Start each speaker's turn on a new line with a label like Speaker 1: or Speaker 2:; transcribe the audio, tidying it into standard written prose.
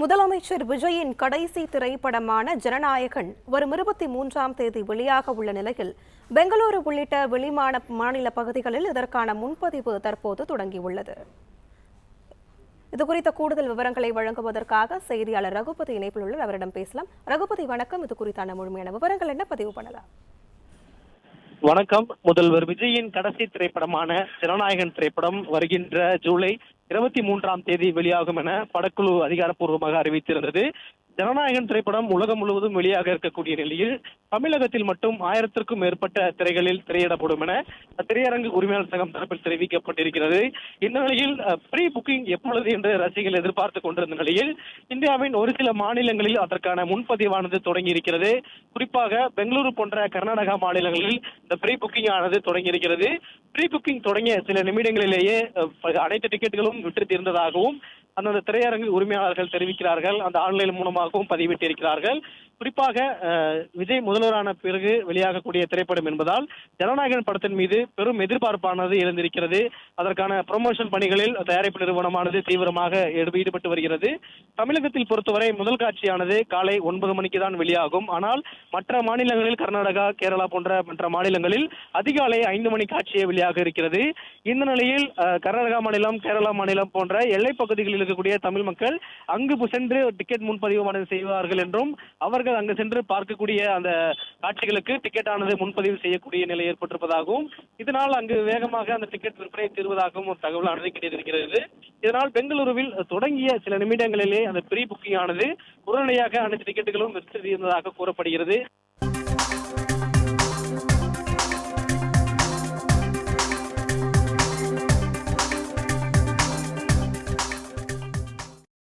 Speaker 1: முதலமைச்சர் விஜயின் கடைசி திரைப்படமான ஜனநாயகன் வரும் 23ஆம் தேதி வெளியாக உள்ள நிலையில் பெங்களூரு உள்ளிட்ட மாநில பகுதிகளில் இதற்கான முன்பதிவு தற்போது தொடங்கியுள்ளது. இதுகுறித்த கூடுதல் விவரங்களை வழங்குவதற்காக செய்தியாளர் ரகுபதி இணைப்பில் உள்ளார். அவரிடம் பேசலாம். ரகுபதி, வணக்கம். இது குறித்தான முழுமையான விவரங்கள் என்ன, பதிவு பண்ணலாம்?
Speaker 2: வணக்கம். முதல்வர் விஜயின் கடைசி திரைப்படமான ஜனநாயகன் திரைப்படம் வருகின்ற ஜூலை 23ஆம் தேதி வெளியாகும் என படக்குழு அதிகாரப்பூர்வமாக அறிவித்திருந்தது. ஜனநாயகன் திரைப்படம் உலகம் முழுவதும் வெளியாக இருக்கக்கூடிய நிலையில் தமிழகத்தில் மட்டும் 1000க்கும் மேற்பட்ட திரைகளில் திரையிடப்படும் என திரையரங்கு உரிமையாளர் சங்கம் தரப்பில் தெரிவிக்கப்பட்டிருக்கிறது. இந்த நிலையில் ப்ரீ புக்கிங் எப்பொழுது என்று ரசிகர்கள் எதிர்பார்த்துக் கொண்டிருந்த நிலையில் இந்தியாவின் ஒரு சில மாநிலங்களில் அதற்கான முன்பதிவானது தொடங்கி இருக்கிறது. குறிப்பாக பெங்களூரு போன்ற கர்நாடகா மாநிலங்களில் இந்த ப்ரீ புக்கிங் ஆனது தொடங்கி இருக்கிறது. ப்ரீ புக்கிங் தொடங்கிய சில நிமிடங்களிலேயே அனைத்து டிக்கெட்டுகளும் விற்று தீர்ந்ததாகவும் அந்தந்த திரையரங்கு உரிமையாளர்கள் தெரிவிக்கிறார்கள். அந்த ஆன்லைன் மூலமாகவும் பதிவிட்டிருக்கிறார்கள். குறிப்பாக விஜய் முதல்வரான பிறகு வெளியாகக்கூடிய திரைப்படம் என்பதால் ஜனநாயகன் படத்தின் மீது பெரும் எதிர்பார்ப்பானது எழுந்திருக்கிறது. அதற்கான ப்ரமோஷன் பணிகளில் தயாரிப்பு நிறுவனமானது தீவிரமாக ஈடுபட்டு வருகிறது. தமிழகத்தில் பொறுத்தவரை முதல் காட்சியானது காலை 9 மணிக்கு தான் வெளியாகும். ஆனால் மற்ற மாநிலங்களில் கர்நாடகா, கேரளா போன்ற மற்ற மாநிலங்களில் அதிகாலை 5 மணி காட்சியே வெளியாக இருக்கிறது. இந்த நிலையில் கர்நாடகா மாநிலம், கேரளா மாநிலம் போன்ற எல்லை பகுதிகளில் இருக்கக்கூடிய தமிழ் மக்கள் அங்கு சென்று டிக்கெட் முன்பதிவு செய்வார்கள் என்றும் அவர்கள் அங்கு சென்று பார்க்கக்கூடிய அந்த காட்சிகளுக்கு டிக்கெட் ஆனது முன்பதிவு செய்யக்கூடிய நிலை ஏற்பட்டிருப்பதாகவும் இதனால் அங்கு வேகமாக அந்த டிக்கெட் விற்பனை தீர்வதாகவும் ஒரு தகவல் ஆனது கிடைத்திருக்கிறது. இதனால் பெங்களூருவில் தொடங்கிய சில நிமிடங்களிலே அந்த ப்ரீ புக்கிங் ஆனது உடனடியாக அனைத்து டிக்கெட்டுகளும் விற்று தீர்ந்ததாக கூறப்படுகிறது.